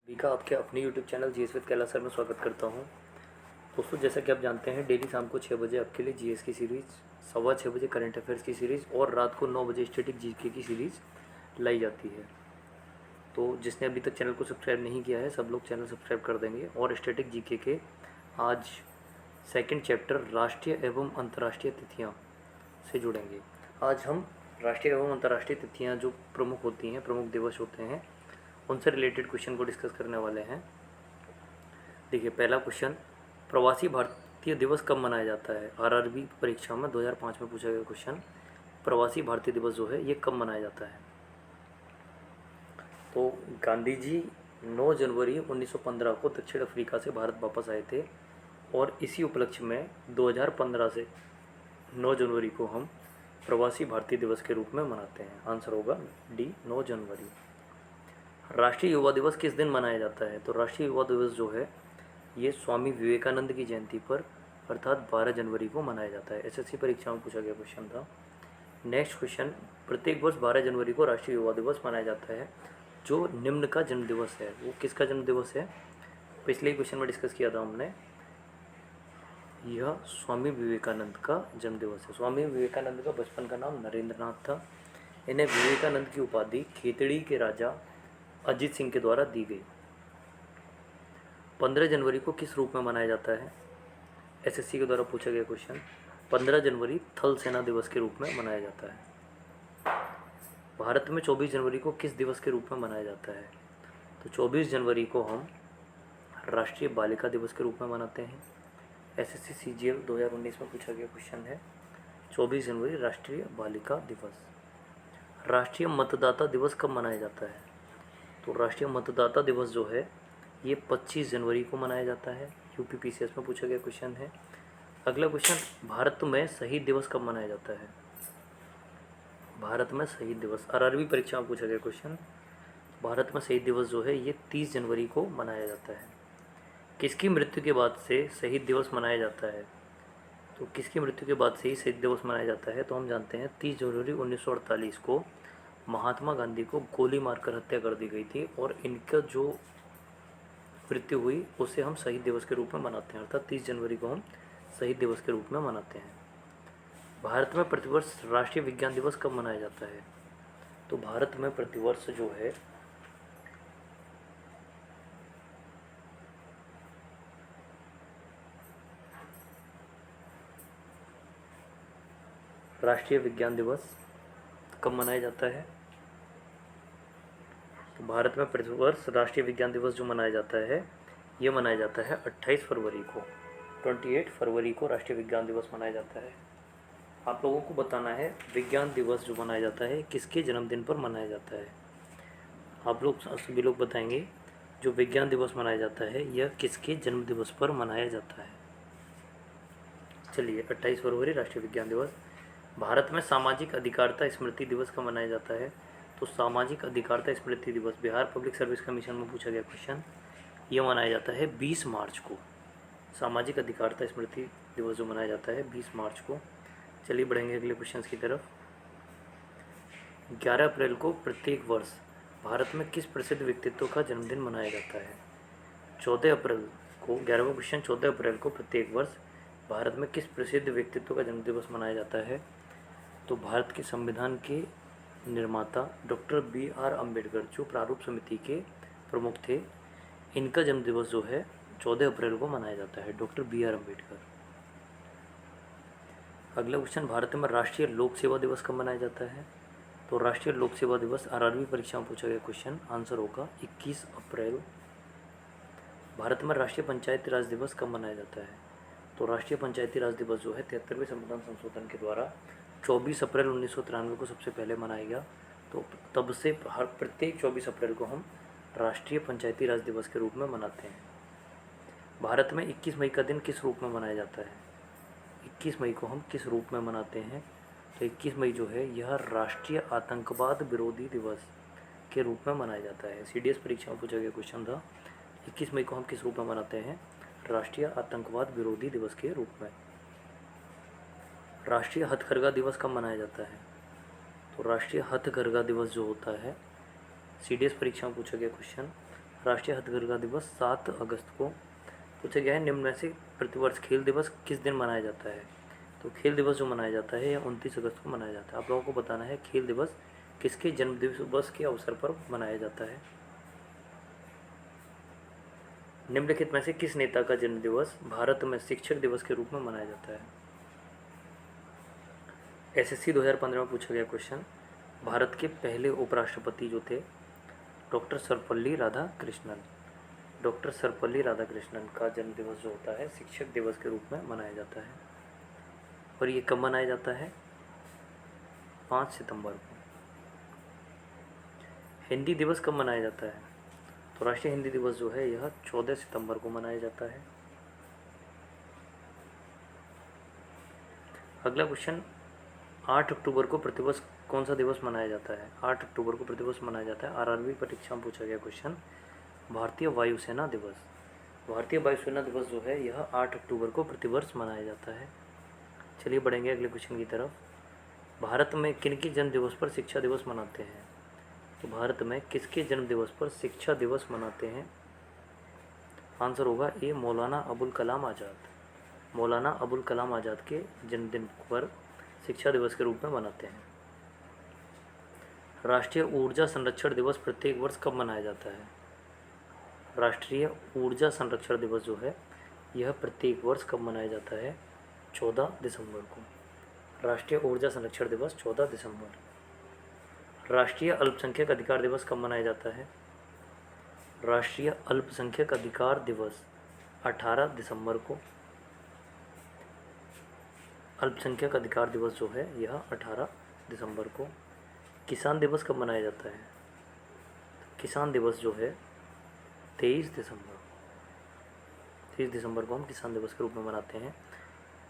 सभी का आपके अपने YouTube channel GS with Kailash sir में स्वागत करता हूं। दोस्तों, जैसा कि आप जानते हैं, डेली शाम को 6 बजे आपके लिए जीएस की सीरीज़, 6:15 बजे करंट अफेयर्स की सीरीज़ और रात को 9 बजे स्टैटिक जीके की सीरीज़ लाई जाती है। तो जिसने अभी तक चैनल को सब्सक्राइब नहीं किया है, सब लोग चैनल सब्सक्राइब कर देंगे। और स्टैटिक जीके के आज सेकेंड चैप्टर राष्ट्रीय एवं अंतर्राष्ट्रीय तिथियाँ से जुड़ेंगे। आज हम राष्ट्रीय एवं अंतर्राष्ट्रीय तिथियाँ जो प्रमुख होती हैं, प्रमुख दिवस होते हैं, उनसे रिलेटेड क्वेश्चन को डिस्कस करने वाले हैं। देखिए, पहला क्वेश्चन, प्रवासी भारतीय दिवस कब मनाया जाता है? आरआरबी परीक्षा में 2005 में पूछा गया क्वेश्चन, प्रवासी भारतीय दिवस जो है ये कब मनाया जाता है? तो गांधी जी 9 जनवरी 1915 को दक्षिण अफ्रीका से भारत वापस आए थे और इसी उपलक्ष्य में 2015 से 9 जनवरी को हम प्रवासी भारतीय दिवस के रूप में मनाते हैं। आंसर होगा डी, 9 जनवरी। राष्ट्रीय युवा दिवस किस दिन मनाया जाता है? तो राष्ट्रीय युवा दिवस जो है ये स्वामी विवेकानंद की जयंती पर अर्थात 12 जनवरी को मनाया जाता है। एसएससी परीक्षा में पूछा गया क्वेश्चन था। नेक्स्ट क्वेश्चन, प्रत्येक वर्ष 12 जनवरी को राष्ट्रीय युवा दिवस मनाया जाता है। जो निम्न का जन्म दिवस है वो किसका जन्म दिवस है? पिछले क्वेश्चन में डिस्कस किया था हमने, यह स्वामी विवेकानंद का जन्म दिवस है। स्वामी विवेकानंद का बचपन का नाम नरेंद्रनाथ था। इन्हें विवेकानंद की उपाधि खेतड़ी के राजा अजीत सिंह के द्वारा दी गई। 15 जनवरी को किस रूप में मनाया जाता है? एसएससी के द्वारा पूछा गया क्वेश्चन, 15 जनवरी थल सेना दिवस के रूप में मनाया जाता है। भारत में 24 जनवरी को किस दिवस के रूप में मनाया जाता है? तो 24 जनवरी को हम राष्ट्रीय बालिका दिवस के रूप में मनाते हैं। एसएससी सीजीएल 2019 में पूछा गया क्वेश्चन है, 24 जनवरी राष्ट्रीय बालिका दिवस। राष्ट्रीय मतदाता दिवस कब मनाया जाता है? तो राष्ट्रीय मतदाता दिवस जो है ये 25 जनवरी को मनाया जाता है। यूपीपीसीएस में पूछा गया क्वेश्चन है। अगला क्वेश्चन, भारत में शहीद दिवस कब मनाया जाता है? भारत में शहीद दिवस, आरआरबी परीक्षा में पूछा गया क्वेश्चन, भारत में शहीद दिवस जो है ये 30 जनवरी को मनाया जाता है। किसकी मृत्यु के बाद से शहीद दिवस मनाया जाता है? तो किसकी मृत्यु के बाद से ही शहीद दिवस मनाया जाता है? तो हम जानते हैं 30 जनवरी 1948 को महात्मा गांधी को गोली मारकर हत्या कर दी गई थी और इनका जो मृत्यु हुई उसे हम शहीद दिवस के रूप में मनाते हैं, अर्थात 30 जनवरी को हम शहीद दिवस के रूप में मनाते हैं। भारत में प्रतिवर्ष राष्ट्रीय विज्ञान दिवस कब मनाया जाता है? तो भारत में प्रतिवर्ष जो है राष्ट्रीय विज्ञान दिवस कब मनाया जाता है? तो भारत में प्रतिवर्ष राष्ट्रीय विज्ञान दिवस जो मनाया जाता है ये मनाया जाता है 28 फरवरी को। 28 फरवरी को राष्ट्रीय विज्ञान दिवस मनाया जाता है। आप लोगों को बताना है विज्ञान दिवस जो मनाया जाता है किसके जन्मदिन पर मनाया जाता है। आप लोग सभी लोग बताएंगे जो विज्ञान दिवस मनाया जाता है यह किसके जन्म दिवस पर मनाया जाता है। चलिए, 28 फरवरी राष्ट्रीय विज्ञान दिवस। भारत में सामाजिक अधिकारिता स्मृति दिवस कब मनाया जाता है? तो सामाजिक अधिकारिता स्मृति दिवस बिहार पब्लिक सर्विस कमीशन में पूछा गया क्वेश्चन, यह मनाया जाता है 20 मार्च को। सामाजिक अधिकारिता स्मृति दिवस जो मनाया जाता है 20 मार्च को। चलिए बढ़ेंगे अगले क्वेश्चन की तरफ। 11 अप्रैल को प्रत्येक वर्ष भारत में किस प्रसिद्ध व्यक्तित्व का जन्मदिन मनाया जाता है? 14 अप्रैल को, 11वां क्वेश्चन, 14 अप्रैल को प्रत्येक वर्ष भारत में किस प्रसिद्ध व्यक्तित्व का जन्मदिवस मनाया जाता है? तो भारत के संविधान के निर्माता डॉक्टर बी.आर. अम्बेडकर जो प्रारूप समिति के प्रमुख थे, इनका जन्मदिवस जो है 14 अप्रैल को मनाया जाता है, डॉक्टर बी.आर. अम्बेडकर। अगला क्वेश्चन, भारत में राष्ट्रीय लोक सेवा दिवस कब मनाया जाता है? तो राष्ट्रीय लोक सेवा दिवस आरआरबी परीक्षा में पूछा गया क्वेश्चन, आंसर होगा 21 अप्रैल। भारत में राष्ट्रीय पंचायती राज दिवस कब मनाया जाता है? तो राष्ट्रीय पंचायती राज दिवस जो है 73वें संविधान संशोधन के द्वारा 24 अप्रैल 1993 को सबसे पहले मनाया गया। तो तब से हर प्रत्येक 24 अप्रैल को हम राष्ट्रीय पंचायती राज दिवस के रूप में मनाते हैं। भारत में 21 मई का दिन किस रूप में मनाया जाता है? 21 मई को हम किस रूप में मनाते हैं? तो 21 मई जो है यह राष्ट्रीय आतंकवाद विरोधी दिवस के रूप में मनाया जाता है। सीडीएस परीक्षा में पूछा गया क्वेश्चन था, 21 मई को हम किस रूप में मनाते हैं? राष्ट्रीय आतंकवाद विरोधी दिवस के रूप में। राष्ट्रीय हथकरघा दिवस कब मनाया जाता है? तो राष्ट्रीय हथकरघा दिवस जो होता है, सीडीएस परीक्षा में पूछा गया क्वेश्चन, राष्ट्रीय हथकरघा दिवस 7 अगस्त को पूछा गया है। निम्न में से प्रतिवर्ष खेल दिवस किस दिन मनाया जाता है? तो खेल दिवस जो मनाया जाता है यह 29 अगस्त को मनाया जाता है। आप लोगों को बताना है खेल दिवस किसके जन्म दिवस के अवसर पर मनाया जाता है। निम्नलिखित में से किस नेता का जन्म दिवस भारत में शिक्षक दिवस के रूप में मनाया जाता है? एसएससी 2015 में पूछा गया क्वेश्चन, भारत के पहले उपराष्ट्रपति जो थे डॉक्टर सर्वपल्ली राधाकृष्णन। डॉक्टर सर्वपल्ली राधाकृष्णन का जन्म दिवस जो होता है शिक्षक दिवस के रूप में मनाया जाता है। और ये कब मनाया जाता है? 5 सितंबर को। हिंदी दिवस कब मनाया जाता है? तो राष्ट्रीय हिंदी दिवस जो है यह 14 सितंबर को मनाया जाता है। अगला क्वेश्चन, 8 अक्टूबर को प्रतिवर्ष कौन सा दिवस मनाया जाता है? 8 अक्टूबर को प्रतिवर्ष मनाया जाता है। आरआरबी परीक्षा में पूछा गया क्वेश्चन, भारतीय वायुसेना दिवस। भारतीय वायुसेना दिवस जो है यह 8 अक्टूबर को प्रतिवर्ष मनाया जाता है। चलिए बढ़ेंगे अगले क्वेश्चन की तरफ। भारत में किनके जन्म दिवस पर शिक्षा दिवस मनाते हैं? तो भारत में किसके जन्म दिवस पर शिक्षा दिवस मनाते हैं? आंसर होगा ए, मौलाना अबुल कलाम आज़ाद। मौलाना अबुल कलाम आज़ाद के जन्मदिन पर शिक्षा दिवस के रूप में मनाते हैं। राष्ट्रीय ऊर्जा संरक्षण दिवस प्रत्येक वर्ष कब मनाया जाता है? राष्ट्रीय ऊर्जा संरक्षण दिवस जो है यह प्रत्येक वर्ष कब मनाया जाता है? 14 दिसंबर को। राष्ट्रीय ऊर्जा संरक्षण दिवस 14 दिसंबर। राष्ट्रीय अल्पसंख्यक अधिकार दिवस कब मनाया जाता है? राष्ट्रीय अल्पसंख्यक अधिकार दिवस 18 दिसंबर को। अल्पसंख्यक अधिकार दिवस जो है यह 18 दिसंबर को। किसान दिवस कब मनाया जाता है? किसान दिवस जो है 23 दिसंबर। 23 दिसंबर को हम किसान दिवस के रूप में मनाते हैं।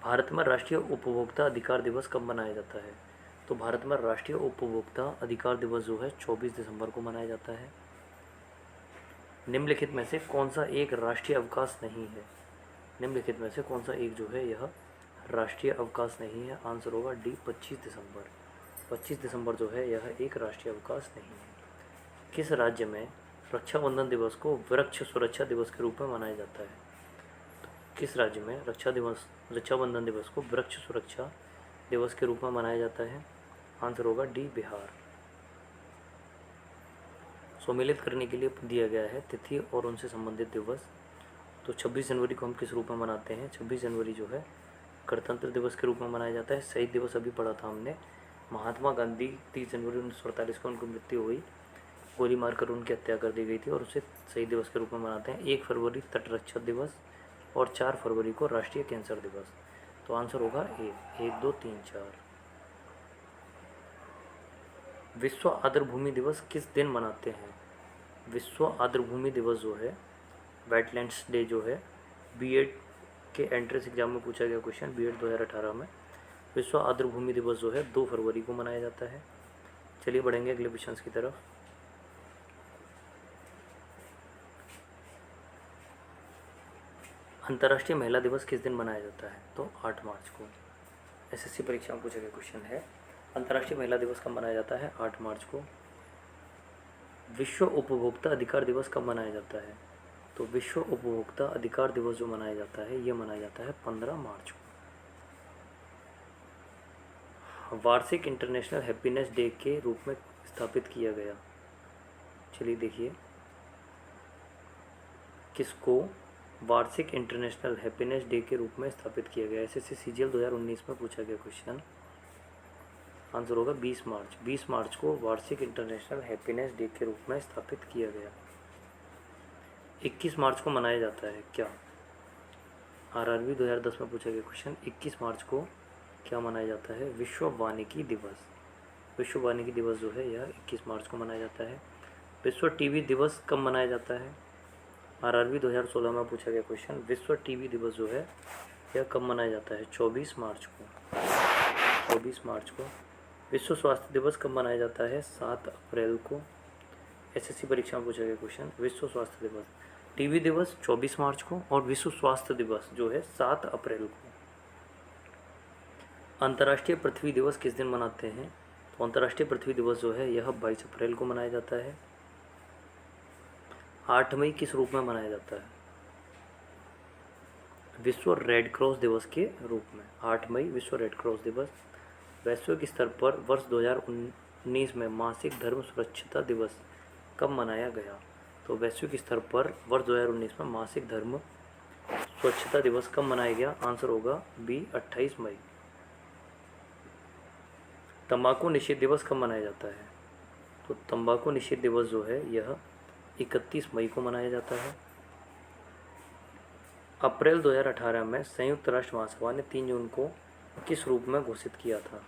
भारत में राष्ट्रीय उपभोक्ता अधिकार दिवस कब मनाया जाता है? तो भारत में राष्ट्रीय उपभोक्ता अधिकार दिवस जो है 24 दिसंबर को मनाया जाता है। निम्नलिखित में से कौन सा एक राष्ट्रीय अवकाश नहीं है? निम्नलिखित में से कौन सा एक जो है यह राष्ट्रीय अवकाश नहीं है? आंसर होगा डी, 25 दिसंबर। 25 दिसंबर जो है यह एक राष्ट्रीय अवकाश नहीं है। किस राज्य में रक्षाबंधन दिवस को वृक्ष सुरक्षा दिवस के रूप में मनाया जाता है? तो किस राज्य में रक्षाबंधन दिवस को वृक्ष सुरक्षा दिवस के रूप में मनाया जाता है? आंसर होगा डी, बिहार। सम्मिलित करने के लिए दिया गया है तिथि और उनसे संबंधित दिवस। तो 26 जनवरी को हम किस रूप में मनाते हैं? 26 जनवरी जो है गणतंत्र दिवस के रूप में मनाया जाता है। शहीद दिवस अभी पढ़ा था हमने। महात्मा गांधी 30 जनवरी 1948 को उनकी मृत्यु हुई, गोली मारकर उनकी हत्या कर दी गई थी और उसे शहीद दिवस के रूप में मनाते हैं। 1 फरवरी तटरक्षक दिवस और 4 फरवरी को राष्ट्रीय कैंसर दिवस। तो आंसर होगा ए, 1, 2, 3, 4। विश्व आर्द्रभूमि दिवस किस दिन मनाते हैं? विश्व आर्द्रभूमि दिवस जो है, वेटलैंड्स डे जो है, बीएड के एंट्रेंस एग्जाम में पूछा गया क्वेश्चन, बीएड 2018 में। विश्व आर्द्रभूमि दिवस जो है 2 फरवरी को मनाया जाता है। चलिए बढ़ेंगे अगले क्वेश्चन की तरफ। अंतर्राष्ट्रीय महिला दिवस किस दिन मनाया जाता है? तो 8 मार्च को। एसएससी परीक्षा में पूछा गया क्वेश्चन है, अंतर्राष्ट्रीय महिला दिवस कब मनाया जाता है? 8 मार्च को। विश्व उपभोक्ता अधिकार दिवस कब मनाया जाता है? तो विश्व उपभोक्ता अधिकार दिवस जो मनाया जाता है ये मनाया जाता है 15 मार्च को। वार्षिक इंटरनेशनल हैप्पीनेस डे के रूप में स्थापित किया गया। चलिए देखिए, किसको वार्षिक इंटरनेशनल हैप्पीनेस डे के रूप में स्थापित किया गया? एसएससी सीजीएल 2019 में पूछा गया क्वेश्चन। आंसर होगा 20 मार्च। 20 मार्च को वार्षिक इंटरनेशनल हैप्पीनेस डे के रूप में स्थापित किया गया। 21 मार्च को मनाया जाता है क्या? आरआरबी 2010 में पूछा गया क्वेश्चन, 21 मार्च को क्या मनाया जाता है? विश्व वानिकी दिवस। विश्व वानिकी दिवस जो है यह 21 मार्च को मनाया जाता है। विश्व टीबी दिवस कब मनाया जाता है? आरआरबी 2016 में पूछा गया क्वेश्चन, विश्व टीबी दिवस जो है यह कब मनाया जाता है? 24 मार्च को। 24 मार्च को। विश्व स्वास्थ्य दिवस कब मनाया जाता है? 7 अप्रैल को। एसएससी परीक्षा में पूछा गया क्वेश्चन, विश्व स्वास्थ्य दिवस, टीबी दिवस 24 मार्च को और विश्व स्वास्थ्य दिवस जो है 7 अप्रैल को। अंतर्राष्ट्रीय पृथ्वी दिवस किस दिन मनाते हैं? तो अंतर्राष्ट्रीय पृथ्वी दिवस जो है यह 22 अप्रैल को मनाया जाता है। 8 मई किस रूप में मनाया जाता है? विश्व रेड क्रॉस दिवस के रूप में। 8 मई विश्व रेड क्रॉस दिवस। वैश्विक स्तर पर वर्ष 2019 में मासिक धर्म सुरक्षता दिवस कब मनाया गया? तो वैश्विक स्तर पर वर्ष 2019 में मासिक धर्म स्वच्छता दिवस कब मनाया गया? आंसर होगा बी 28 मई। तंबाकू निषेध दिवस कब मनाया जाता है? तो तंबाकू निषेध दिवस जो है यह 31 मई को मनाया जाता है। अप्रैल 2018 में संयुक्त राष्ट्र महासभा ने 3 जून को किस रूप में घोषित किया था?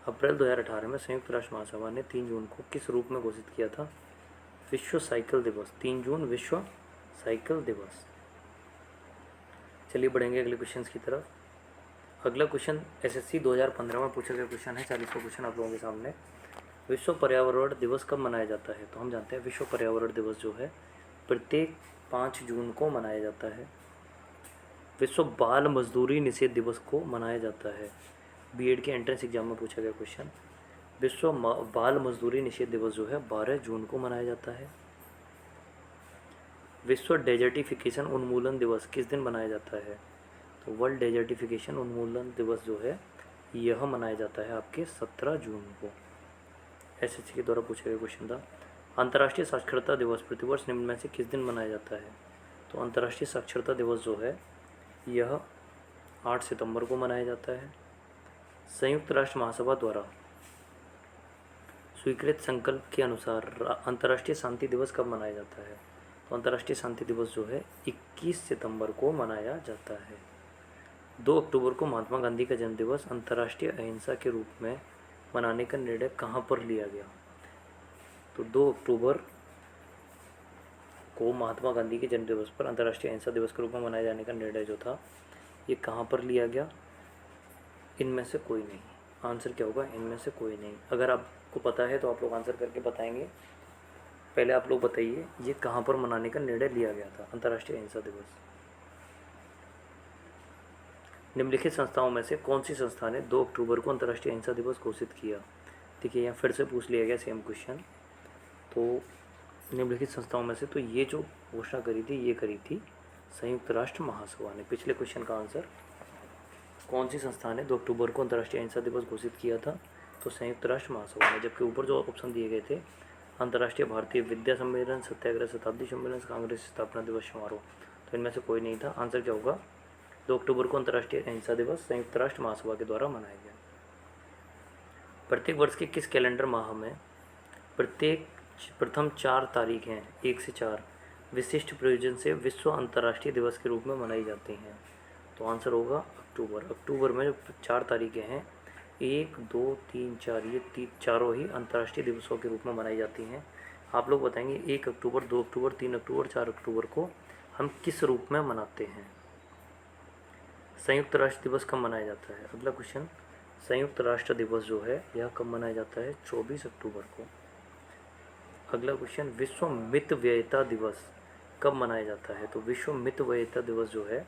अप्रैल 2018 में संयुक्त राष्ट्र महासभा ने 3 जून को किस रूप में घोषित किया था? विश्व साइकिल दिवस। 3 जून विश्व साइकिल दिवस। चलिए बढ़ेंगे अगले क्वेश्चन की तरफ। अगला क्वेश्चन एसएससी 2015 में पूछा गया क्वेश्चन है। 40वां क्वेश्चन आप लोगों के सामने। विश्व पर्यावरण दिवस कब मनाया जाता है? तो हम जानते हैं विश्व पर्यावरण दिवस जो है प्रत्येक 5 जून को मनाया जाता है। विश्व बाल मजदूरी निषेध दिवस को मनाया जाता है। बीएड के एंट्रेंस एग्जाम में पूछा गया क्वेश्चन। विश्व बाल मजदूरी निषेध दिवस जो है 12 जून को मनाया जाता है। विश्व डेजर्टिफिकेशन उन्मूलन दिवस किस दिन मनाया जाता है? तो वर्ल्ड डेजर्टिफिकेशन उन्मूलन दिवस जो है यह मनाया जाता है आपके 17 जून को। एसएससी के द्वारा पूछा गया क्वेश्चन था। अंतर्राष्ट्रीय साक्षरता दिवस प्रतिवर्ष निम्न में से किस दिन मनाया जाता है? तो अंतर्राष्ट्रीय साक्षरता दिवस जो है यह 8 सितंबर को मनाया जाता है। संयुक्त राष्ट्र महासभा द्वारा स्वीकृत संकल्प के अनुसार अंतर्राष्ट्रीय शांति दिवस कब मनाया जाता है? तो अंतर्राष्ट्रीय शांति दिवस जो है 21 सितंबर को मनाया जाता है। 2 अक्टूबर को महात्मा गांधी का जन्मदिवस अंतर्राष्ट्रीय अहिंसा के रूप में मनाने का निर्णय कहाँ पर लिया गया? तो 2 अक्टूबर को महात्मा गांधी के जन्मदिवस पर अंतर्राष्ट्रीय अहिंसा दिवस के रूप में मनाए जाने का निर्णय जो था ये कहाँ पर लिया गया? इनमें से कोई नहीं। आंसर क्या होगा? इनमें से कोई नहीं। अगर आपको पता है तो आप लोग आंसर करके बताएंगे। पहले आप लोग बताइए ये कहाँ पर मनाने का निर्णय लिया गया था अंतर्राष्ट्रीय अहिंसा दिवस? निम्नलिखित संस्थाओं में से कौन सी संस्था ने 2 अक्टूबर को अंतर्राष्ट्रीय अहिंसा दिवस घोषित किया? देखिए यहाँ फिर से पूछ लिया गया सेम क्वेश्चन। तो निम्नलिखित संस्थाओं में से तो ये जो घोषणा करी थी ये करी थी संयुक्त राष्ट्र महासभा ने। पिछले क्वेश्चन का आंसर कौन सी संस्था ने 2 अक्टूबर को अंतर्राष्ट्रीय अहिंसा दिवस घोषित किया था? तो संयुक्त राष्ट्र महासभा ने। जबकि ऊपर जो ऑप्शन दिए गए थे अंतर्राष्ट्रीय भारतीय विद्या सम्मेलन, सत्याग्रह शताब्दी सम्मेलन, कांग्रेस स्थापना दिवस समारोह, तो इनमें से कोई नहीं था। आंसर क्या होगा? 2 अक्टूबर को अंतर्राष्ट्रीय अहिंसा दिवस संयुक्त राष्ट्र महासभा के द्वारा मनाया गया। प्रत्येक वर्ष के किस कैलेंडर माह में प्रथम 4 तारीखें 1 से 4 विशिष्ट प्रयोजन से विश्व अंतर्राष्ट्रीय दिवस के रूप में मनाई जाती हैं? तो आंसर होगा अक्टूबर। अक्टूबर में जो 4 तारीखें हैं 1, 2, 3, 4 ये चारों ही अंतर्राष्ट्रीय दिवसों के रूप में मनाई जाती हैं। आप लोग बताएंगे 1 अक्टूबर, 2 अक्टूबर, 3 अक्टूबर, 4 अक्टूबर को हम किस रूप में मनाते हैं? संयुक्त राष्ट्र दिवस कब मनाया जाता है? अगला क्वेश्चन, संयुक्त राष्ट्र दिवस जो है यह कब मनाया जाता है? 24 अक्टूबर को। अगला क्वेश्चन, विश्व मितव्ययिता दिवस कब मनाया जाता है? तो विश्व मितव्ययिता दिवस जो है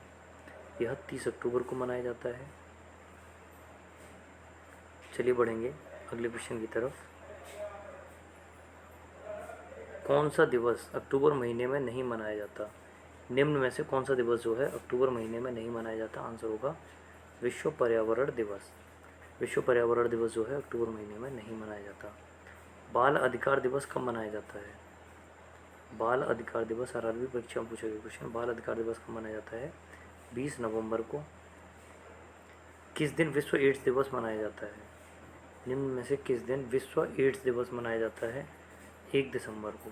यह 30 अक्टूबर को मनाया जाता है। चलिए बढ़ेंगे अगले क्वेश्चन की तरफ। कौन सा दिवस अक्टूबर महीने में नहीं मनाया जाता? निम्न में से कौन सा दिवस जो है अक्टूबर महीने में नहीं मनाया जाता? आंसर होगा विश्व पर्यावरण दिवस। विश्व पर्यावरण दिवस जो है अक्टूबर महीने में नहीं मनाया जाता। बाल अधिकार दिवस कब मनाया जाता है? बाल अधिकार दिवस आरआरबी परीक्षा में पूछा गया क्वेश्चन। बाल अधिकार दिवस कब मनाया जाता है? 20 नवंबर को। किस दिन विश्व एड्स दिवस मनाया जाता है? निम्न में से किस दिन विश्व एड्स दिवस मनाया जाता है? 1 दिसंबर को।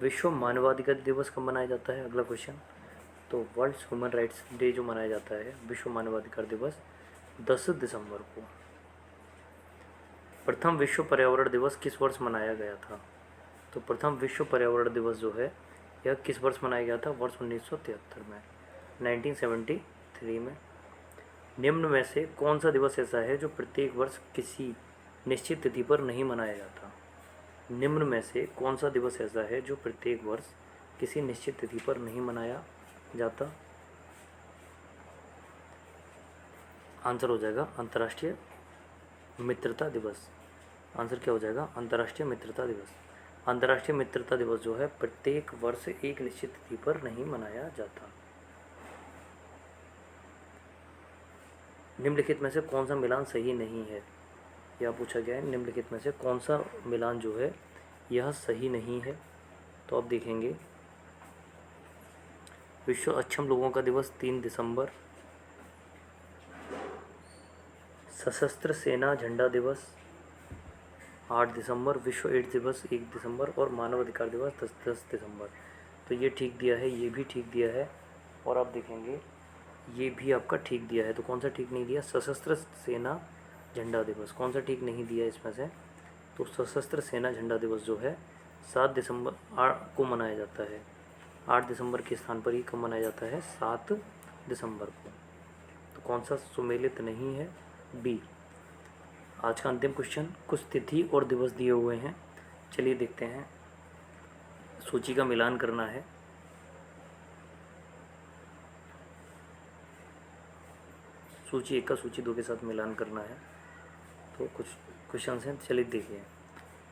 विश्व मानवाधिकार दिवस कब मनाया जाता है? अगला क्वेश्चन, तो वर्ल्ड ह्यूमन राइट्स डे जो मनाया जाता है विश्व मानवाधिकार दिवस 10 दिसंबर को। प्रथम विश्व पर्यावरण दिवस किस वर्ष मनाया गया था? तो प्रथम विश्व पर्यावरण दिवस जो है यह किस वर्ष मनाया गया था? वर्ष 1973 में, 1973 में। निम्न में से कौन सा दिवस ऐसा है जो प्रत्येक वर्ष किसी निश्चित तिथि पर नहीं मनाया जाता? निम्न में से कौन सा दिवस ऐसा है जो प्रत्येक वर्ष किसी निश्चित तिथि पर नहीं मनाया जाता? आंसर हो जाएगा अंतर्राष्ट्रीय मित्रता दिवस। आंसर क्या हो जाएगा? अंतर्राष्ट्रीय मित्रता दिवस। अंतर्राष्ट्रीय मित्रता दिवस जो है प्रत्येक वर्ष एक निश्चित तिथि पर नहीं मनाया जाता। निम्नलिखित में से कौन सा मिलान सही नहीं है, यह पूछा गया है। निम्नलिखित में से कौन सा मिलान जो है यह सही नहीं है, तो आप देखेंगे विश्व अक्षम लोगों का दिवस 3 दिसंबर, सशस्त्र सेना झंडा दिवस 8 दिसंबर, विश्व एड्स दिवस 1 दिसंबर और मानव अधिकार दिवस 10 दिसंबर। तो ये ठीक दिया है, ये भी ठीक दिया है और आप देखेंगे ये भी आपका ठीक दिया है। तो कौन सा ठीक नहीं दिया? सशस्त्र सेना झंडा दिवस। कौन सा ठीक नहीं दिया इसमें से? तो सशस्त्र सेना झंडा दिवस जो है 7 दिसंबर को मनाया जाता है। 8 दिसंबर के स्थान पर ही कब मनाया जाता है? 7 दिसंबर को। तो कौन सा सुमेलित नहीं है? बी। आज का अंतिम क्वेश्चन, कुछ तिथि और दिवस दिए हुए हैं, चलिए देखते हैं। सूची का मिलान करना है। सूची 1 का सूची 2 के साथ मिलान करना है। तो कुछ क्वेश्चन हैं, चलिए देखिए।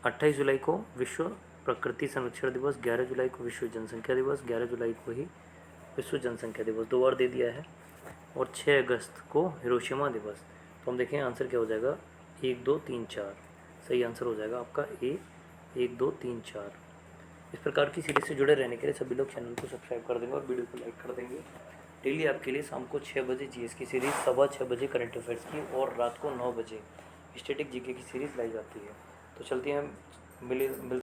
28 जुलाई को विश्व प्रकृति संरक्षण दिवस, 11 जुलाई को विश्व जनसंख्या दिवस, 11 जुलाई को ही विश्व जनसंख्या दिवस, 2 बार दे दिया है। और 6 अगस्त को हिरोशिमा दिवस। तो हम देखें आंसर क्या हो जाएगा, 1 2 3 4। सही आंसर हो जाएगा आपका ए, 1 2 3 4। इस प्रकार की सीरीज से जुड़े रहने के लिए सभी लोग चैनल को सब्सक्राइब कर देंगे और वीडियो को लाइक कर देंगे। डेली आपके लिए शाम को 6 बजे जीएस की सीरीज़, 6:15 बजे करंट अफेयर्स की और रात को 9 बजे स्टैटिक जीके की सीरीज़ लाई जाती है। तो चलते हैं, मिलते